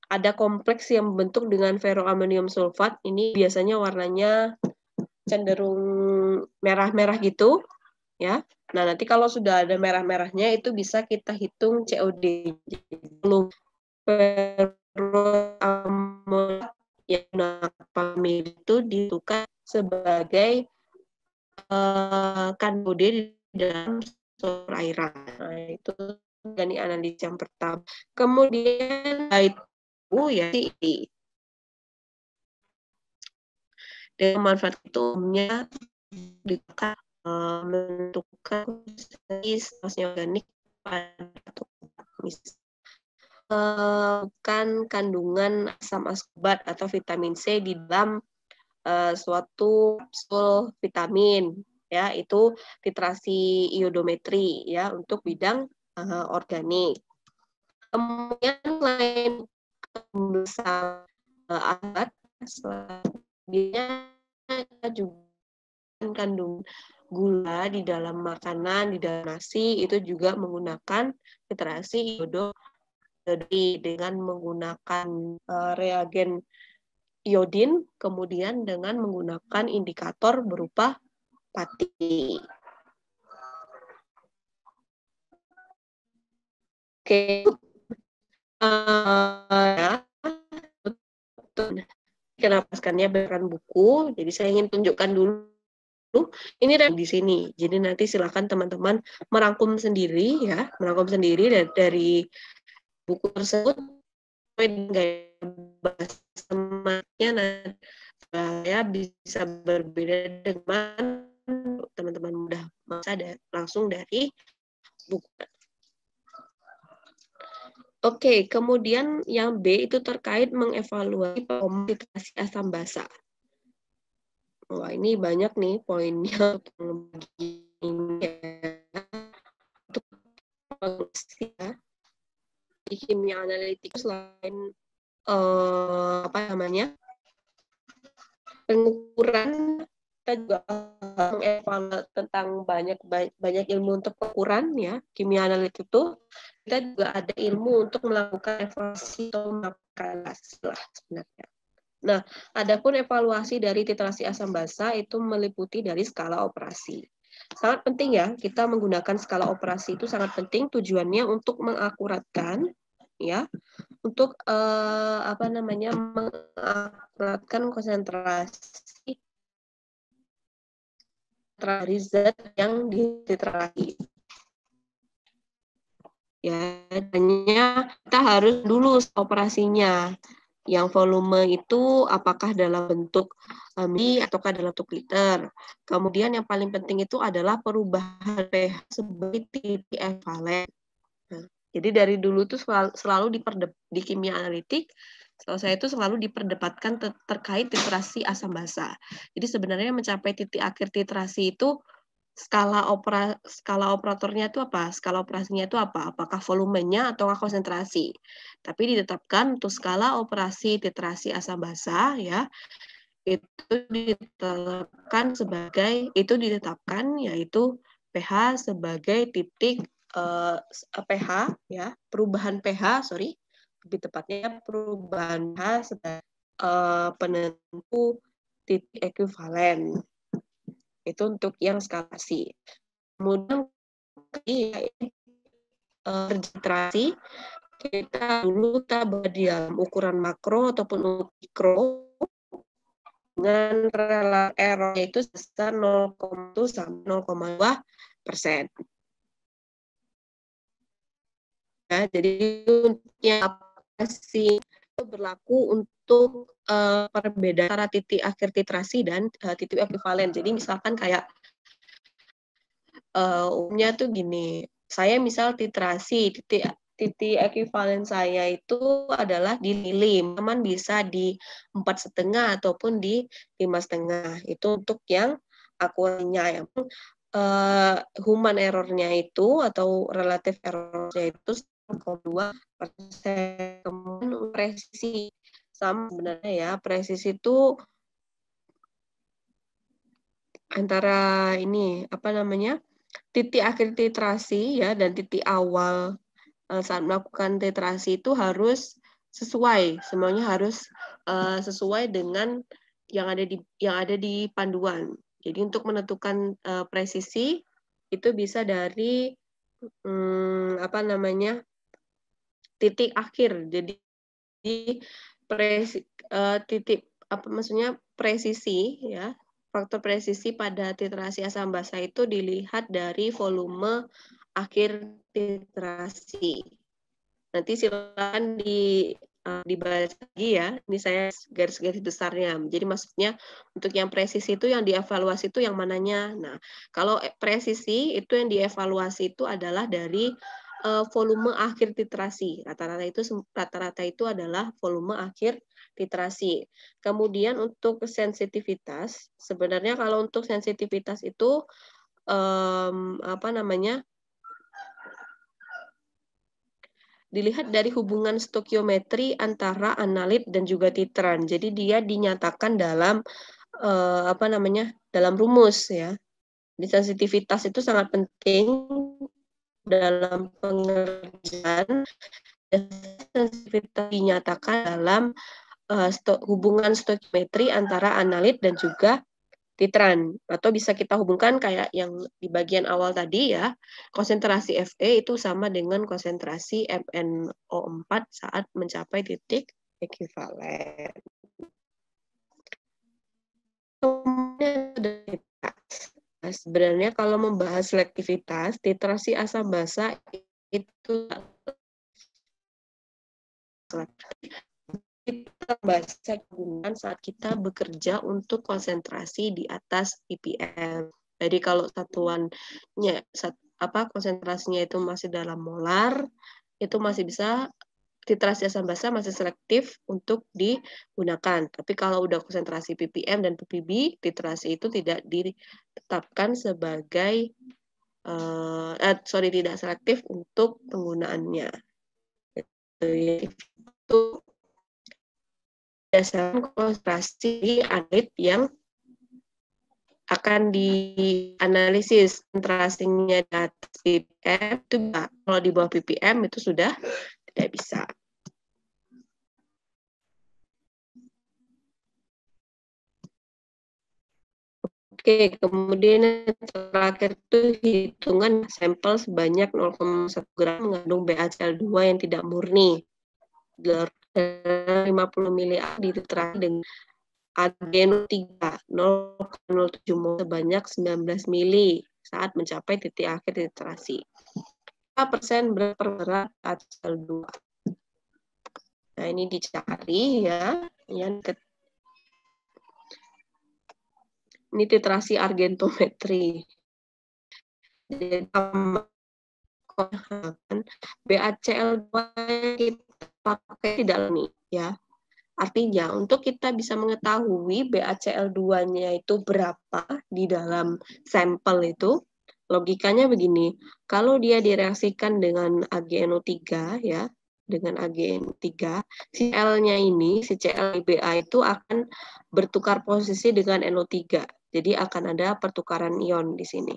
S1: ada kompleks yang membentuk dengan ferroamonium sulfat. Ini biasanya warnanya cenderung merah-merah gitu. Ya, nah nanti kalau sudah ada merah-merahnya itu bisa kita hitung COD. Yang itu ditentukan sebagai COD di dalam perairan. Nah, itu dari analis yang pertama. Kemudian itu ya dengan manfaat itu umumnya ditekan menentukan statusnya organik pada bukan kandungan asam askorbat atau vitamin C di dalam suatu kapsul vitamin ya, itu titrasi iodometri ya untuk bidang organik. Kemudian selain besar alat selanjutnya juga kandung gula di dalam makanan, di dalam nasi itu juga menggunakan titrasi iodo dengan menggunakan reagen iodin, kemudian dengan menggunakan indikator berupa pati. Oke, kenapa skannya berdasarkan buku? Jadi saya ingin tunjukkan dulu ini di sini. Jadi nanti silakan teman-teman merangkum sendiri ya, dari buku tersebut. Bahasanya saya bisa berbeda dengan teman-teman mudah langsung dari buku. Oke, kemudian yang B itu terkait mengevaluasi titrasi asam basa. Wah, ini banyak nih poinnya ini ya. Di kimia analitik selain pengukuran, kita juga mengevaluasi tentang banyak ilmu untuk pengukuran ya. Kimia analitik itu kita juga ada ilmu untuk melakukan evaluasi atau melakukan hasil sebenarnya. Nah, adapun evaluasi dari titrasi asam basa itu meliputi dari skala operasi. Sangat penting ya, kita menggunakan skala operasi itu sangat penting, tujuannya untuk mengakuratkan ya untuk apa namanya mengakuratkan konsentrasi dari zat yang dititrasi. Ya, hanya kita harus dulu operasinya. Yang volume itu apakah dalam bentuk mili ataukah dalam bentuk liter. Kemudian yang paling penting itu adalah perubahan pH sebagai titik ekvivalen. Nah, jadi dari dulu tuh selalu di kimia analitik, saya itu selalu diperdebatkan terkait titrasi asam basa. Jadi sebenarnya mencapai titik akhir titrasi itu skala operatornya itu apa? Skala operasinya itu apa? Apakah volumenya atau konsentrasi? Tapi ditetapkan untuk skala operasi titrasi asam basa ya, itu ditetapkan yaitu pH sebagai titik pH ya, perubahan pH, lebih tepatnya perubahan pH sebagai penentu titik ekuivalen. Itu untuk yang skalasi. Kemudian registrasi kita dulu di dalam ukuran makro ataupun mikro dengan relasi error itu sebesar 0,1 sampai 0,2%. Ya, jadi yang aplikasi itu berlaku untuk perbedaan antara titik akhir titrasi dan titik ekuivalen. Jadi misalkan kayak umumnya tuh gini, saya misal titrasi, titik ekuivalen saya itu adalah di milim, teman bisa di 4,5 ataupun di 5,5. Itu untuk yang akuratnya, yang human errornya itu atau relative errornya itu 1,2%. Kemudian presisi sama sebenarnya ya, presisi itu antara ini apa namanya, titik akhir titrasi ya dan titik awal saat melakukan titrasi itu harus sesuai, semuanya harus sesuai dengan yang ada di panduan. Jadi untuk menentukan presisi itu bisa dari apa namanya, titik akhir. Jadi titik apa maksudnya presisi ya, faktor presisi pada titrasi asam basa itu dilihat dari volume akhir titrasi. Nanti silakan dibaca lagi ya. Ini saya garis-garis besarnya. Jadi maksudnya untuk yang presisi itu yang dievaluasi itu yang mananya. Nah, kalau presisi itu yang dievaluasi itu adalah dari volume akhir titrasi. Rata-rata itu adalah volume akhir titrasi. Kemudian untuk sensitivitas, sebenarnya kalau untuk sensitivitas itu apa namanya, dilihat dari hubungan stokiometri antara analit dan juga titran. Jadi dia dinyatakan dalam apa namanya, dalam rumus ya. Di sensitivitas itu sangat penting dalam pengerjaan, dan sensitivitas dinyatakan dalam hubungan stokiometri antara analit dan juga titran, atau bisa kita hubungkan kayak yang di bagian awal tadi ya, konsentrasi Fe itu sama dengan konsentrasi MnO4 saat mencapai titik ekuivalen. Nah, sebenarnya kalau membahas selektivitas, titrasi asam basa itu kita baca kegunaan saat kita bekerja untuk konsentrasi di atas ppm. Jadi kalau satuannya konsentrasinya itu masih dalam molar, itu masih bisa titrasi asam basa masih selektif untuk digunakan. Tapi kalau udah konsentrasi ppm dan ppb, titrasi itu tidak ditetapkan sebagai tidak selektif untuk penggunaannya. Itu berdasarkan konsentrasi analit yang akan dianalisis. Konsentrasinya di atas ppm itu bisa, kalau di bawah ppm itu sudah tidak bisa. Oke, kemudian yang terakhir itu hitungan sampel sebanyak 0,1 gram mengandung BaCl2 yang tidak murni. 50 mili dititrasi dengan AgNO3 0,07 mol sebanyak 19 mili saat mencapai titik akhir titrasi. Persen berat AgCl2. Nah, ini dicari ya. Ini titrasi argentometri. Jadi BaCl2 kita pakai tidak nih ya. Artinya untuk kita bisa mengetahui BaCl2-nya itu berapa di dalam sampel itu, logikanya begini. Kalau dia direaksikan dengan AgNO3 ya, dengan AgNO3, si L-nya ini, si ClBa itu akan bertukar posisi dengan NO3. Jadi akan ada pertukaran ion di sini.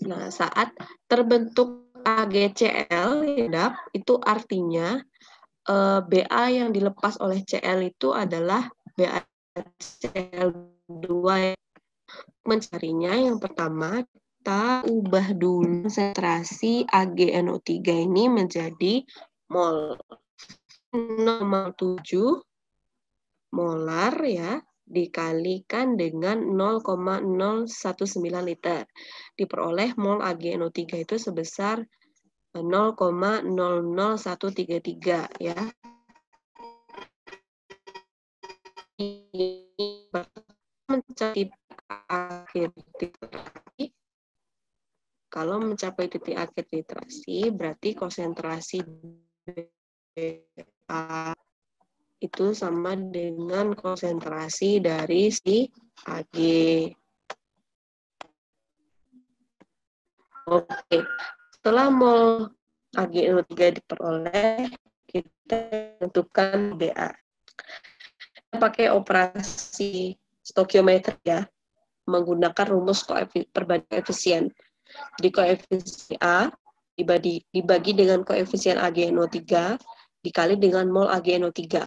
S1: Nah, saat terbentuk AgCl itu artinya Ba yang dilepas oleh Cl itu adalah BaCl2. Mencarinya yang pertama kita ubah dulu konsentrasi AgNO3 ini menjadi mol. 0,7 molar ya dikalikan dengan 0,019 liter. Diperoleh mol AgNO3 itu sebesar 0,00133 ya. Mencapai akhir titrasi. Kalau mencapai titik akhir titrasi, berarti konsentrasi Ba itu sama dengan konsentrasi dari si Ag. Oke, setelah mol AgNO3 diperoleh, kita tentukan Ba. Kita pakai operasi stokiometri ya, menggunakan rumus perbandingan efisien. Di koefisien A dibagi dengan koefisien AgNO3 dikali dengan mol AgNO3.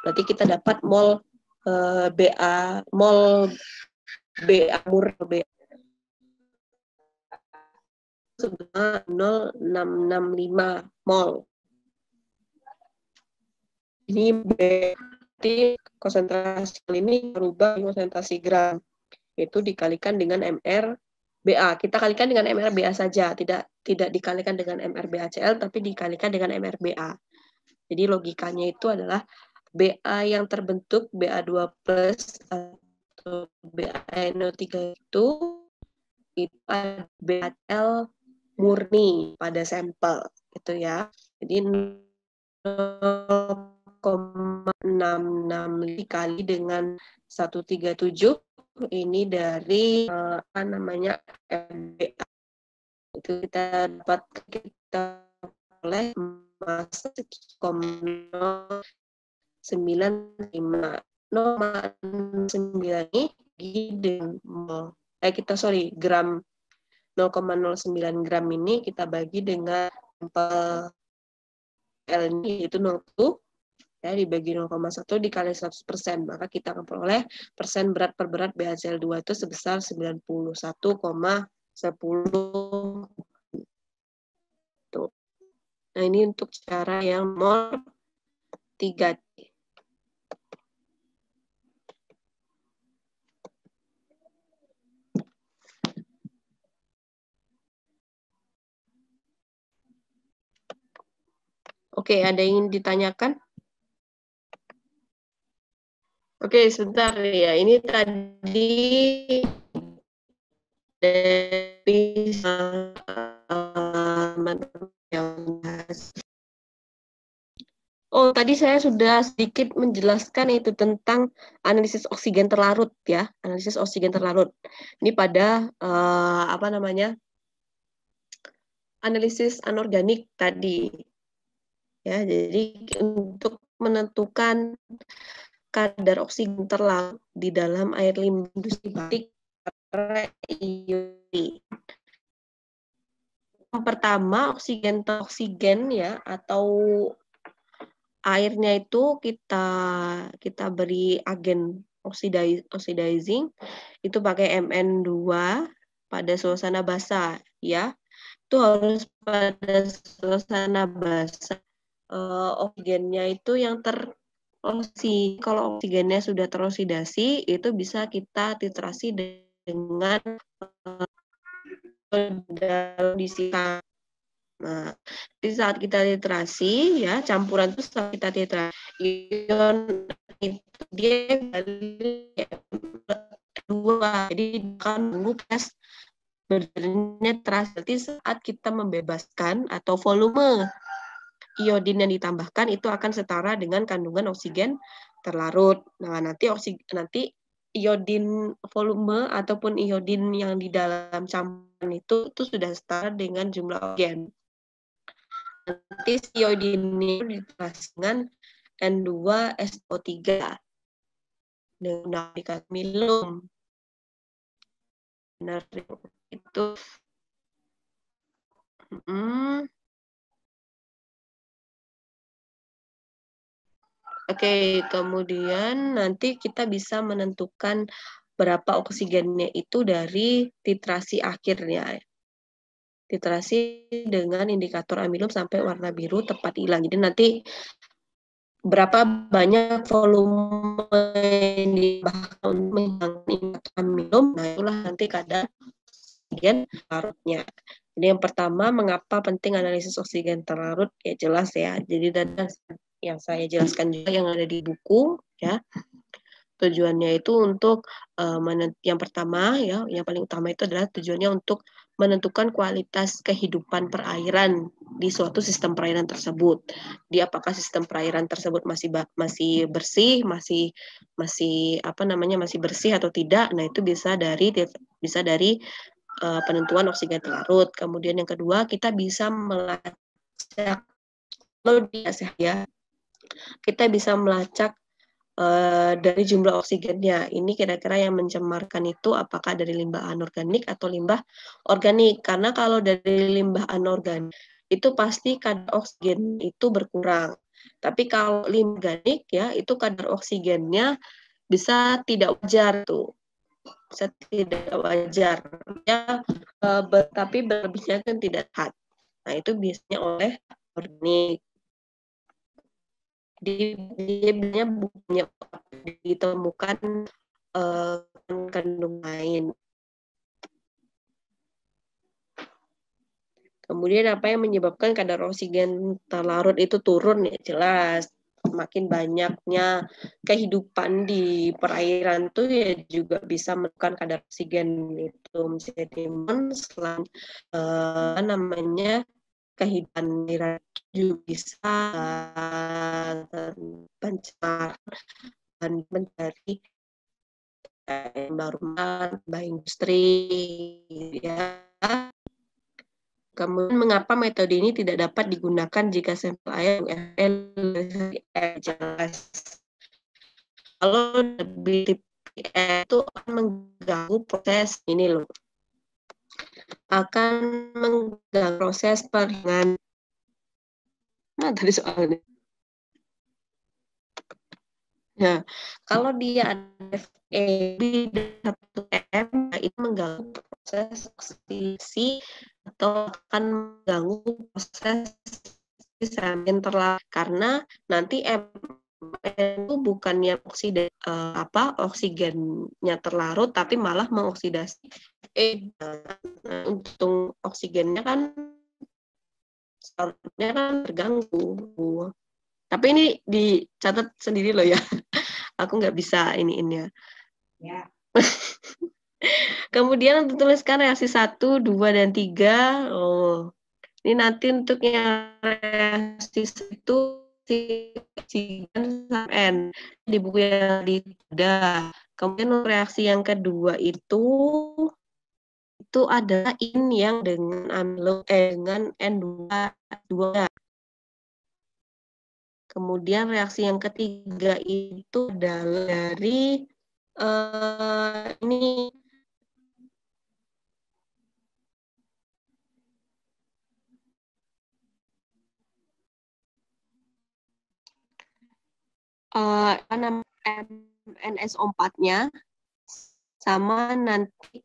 S1: Berarti kita dapat mol Ba murni sebanyak 0,665 mol. Ini berarti konsentrasi ini berubah konsentrasi gram. Itu dikalikan dengan MrBa. Kita kalikan dengan MrBa saja, tidak dikalikan dengan MrBaCl, tapi dikalikan dengan MrBa. Jadi logikanya itu adalah Ba yang terbentuk Ba2+ atau BaNO3 itu BaCl murni pada sampel gitu ya. Jadi 0,66 dikali dengan 137 ini dari apa namanya MBA. Itu kita dapat oleh massa 0,95 0,9 ini dengan gram 0,09 gram ini kita bagi dengan sampel L ini yaitu 0,1 ya, dibagi 0,1 dikali 100%, maka kita akan memperoleh persen berat per berat BaCl2 itu sebesar 91,10. Tuh. Nah, ini untuk cara yang nomor 3. Oke, ada yang ingin ditanyakan? Oke, sebentar ya. Ini tadi dari tadi saya sudah sedikit menjelaskan itu tentang analisis oksigen terlarut ya, analisis oksigen terlarut. Ini pada apa namanya? Analisis anorganik tadi. Ya, jadi untuk menentukan kadar oksigen terlarut di dalam air limbah industri batik yang pertama oksigen ya atau airnya itu kita beri agen oxidizing itu pakai Mn2 pada suasana basah ya. Itu harus pada suasana basah. Oksigennya itu yang kalau oksigennya sudah teroksidasi itu bisa kita titrasi dengan dalam kondisi. Nah, di saat kita titrasi ya campuran itu saat kita titrasi ion itu dia dua, jadi akan menunggu proses berdirinya titrasi saat kita membebaskan atau volume iodin yang ditambahkan itu akan setara dengan kandungan oksigen terlarut. Nah, nanti iodin volume ataupun iodin yang di dalam campuran itu sudah setara dengan jumlah oksigen. Nanti iodin ini ditambahkan N2SO3 dengan minum. Benar itu. Oke, kemudian nanti kita bisa menentukan berapa oksigennya itu dari titrasi akhirnya. Titrasi dengan indikator amilum sampai warna biru tepat hilang. Jadi nanti berapa banyak volume yang dibahas untuk menghilangkan indikator amilum, nah itulah nanti kadar oksigen larutnya. Jadi yang pertama, mengapa penting analisis oksigen terlarut? Ya jelas ya. Jadi dan yang saya jelaskan juga yang ada di buku ya. Tujuannya itu untuk yang pertama ya, yang paling utama itu adalah tujuannya untuk menentukan kualitas kehidupan perairan di suatu sistem perairan tersebut. Di apakah sistem perairan tersebut masih bersih, masih bersih atau tidak? Nah, itu bisa dari penentuan oksigen terlarut. Kemudian yang kedua, kita bisa melacak ya. Kita bisa melacak dari jumlah oksigennya. Ini kira-kira yang mencemarkan itu apakah dari limbah anorganik atau limbah organik. Karena kalau dari limbah anorganik itu pasti kadar oksigen itu berkurang. Tapi kalau limbah organik ya itu kadar oksigennya bisa tidak wajar tuh. Bisa tidak wajar. Ya, tapi berlebihnya kan tidak sehat. Nah, itu biasanya oleh organik. Dia bukannya ditemukan kandung lain. Kemudian apa yang menyebabkan kadar oksigen terlarut itu turun? Ya jelas makin banyaknya kehidupan di perairan tuh ya juga bisa menekan kadar oksigen itu menjadi selain kehidupan juga bisa pencemaran mencari environment, industri, ya. Kemudian mengapa metode ini tidak dapat digunakan jika sampel air jelas? Kalau itu akan mengganggu proses ini loh. Akan mengganggu proses peringan. Nah, tadi soalnya. Nah, kalau dia ada FeB 1M, itu mengganggu proses oksidasi atau akan mengganggu proses sedimen terlarut karena nanti itu bukannya oksigennya terlarut tapi malah mengoksidasi untuk oksigennya kan seharusnya kan terganggu. Tapi ini dicatat sendiri loh ya. Aku nggak bisa iniinnya. Ya. Kemudian untuk tuliskan reaksi 1, 2, dan 3. Oh, ini nanti untuk yang reaksi 1 N di buku yang ada. Kemudian reaksi yang kedua itu adalah ini yang dengan N2. Kemudian reaksi yang ketiga itu adalah dari ini NSO4-nya sama nanti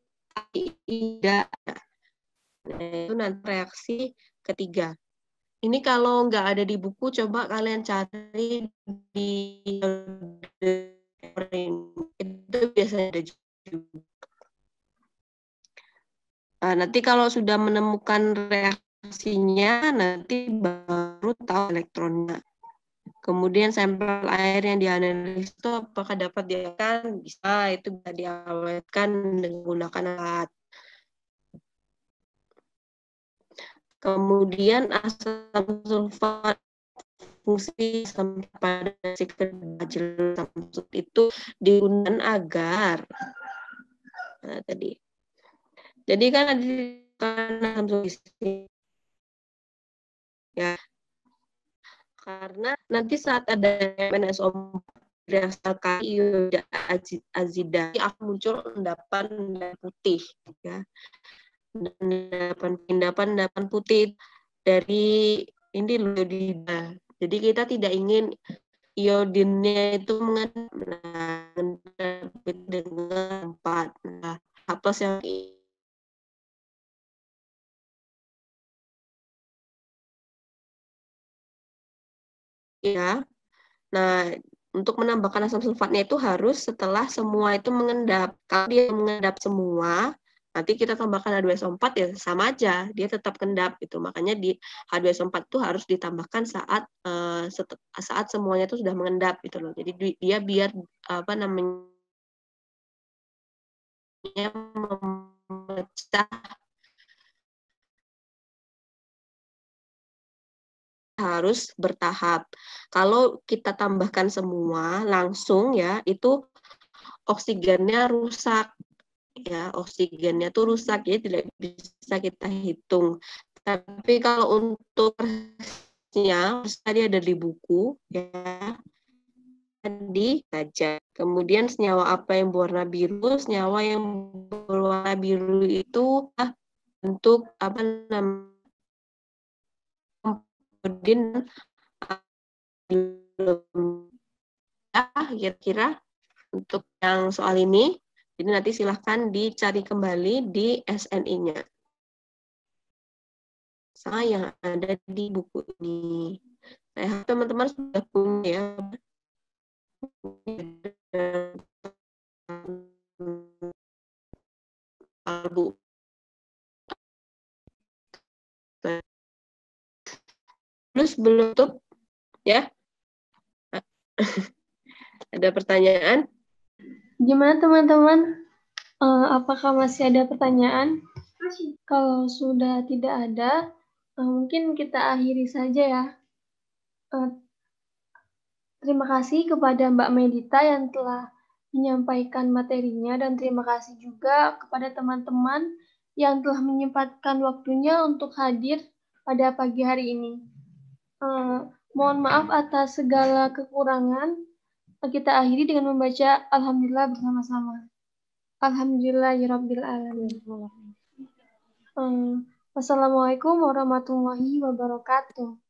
S1: tidak. Nah, itu nanti reaksi ketiga. Ini kalau nggak ada di buku, coba kalian cari di itu biasanya ada juga. Nah, nanti kalau sudah menemukan reaksinya, nanti baru tahu elektronnya. Kemudian sampel air yang dianalisis itu apakah dapat diawetkan? Bisa, itu bisa diawetkan dengan menggunakan alat. Kemudian asam sulfat fungsi pada sikl samsut itu digunakan agar tadi. Jadi kan ada asam sulfat ya, karena nanti saat ada MnSO4 berdasarkan ioda azida akan muncul endapan putih ya. Endapan putih dari ini iodida. Jadi kita tidak ingin iodinnya itu mengandung dengan 4. Nah, apa yang ya. Nah, untuk menambahkan asam sulfatnya itu harus setelah semua itu mengendap. Kalau dia mengendap semua, nanti kita tambahkan H2SO4 ya sama aja, dia tetap kendap gitu. Makanya di H2SO4 itu harus ditambahkan saat semuanya itu sudah mengendap gitu loh. Jadi dia biar apa namanya memecah harus bertahap. Kalau kita tambahkan semua langsung ya, itu oksigennya rusak. Ya, oksigennya tuh rusak, ya tidak bisa kita hitung. Tapi kalau untuk nya tadi ada di buku ya, tadi saja. Kemudian senyawa apa yang berwarna biru? Senyawa yang berwarna biru itu untuk apa namanya? Kemudian kira-kira untuk yang soal ini. Jadi nanti silahkan dicari kembali di SNI-nya. Sama yang ada di buku ini. Saya harap teman-teman sudah punya bu. Terus belum tutup ya? Ada pertanyaan?
S2: Gimana teman-teman? Apakah masih ada pertanyaan? Kalau sudah tidak ada, mungkin kita akhiri saja ya. Terima kasih kepada Mbak Medita yang telah menyampaikan materinya dan terima kasih juga kepada teman-teman yang telah menyempatkan waktunya untuk hadir pada pagi hari ini. Mohon maaf atas segala kekurangan. Kita akhiri dengan membaca Alhamdulillah bersama-sama. Alhamdulillahirabbil alamin. Wassalamualaikum warahmatullahi wabarakatuh.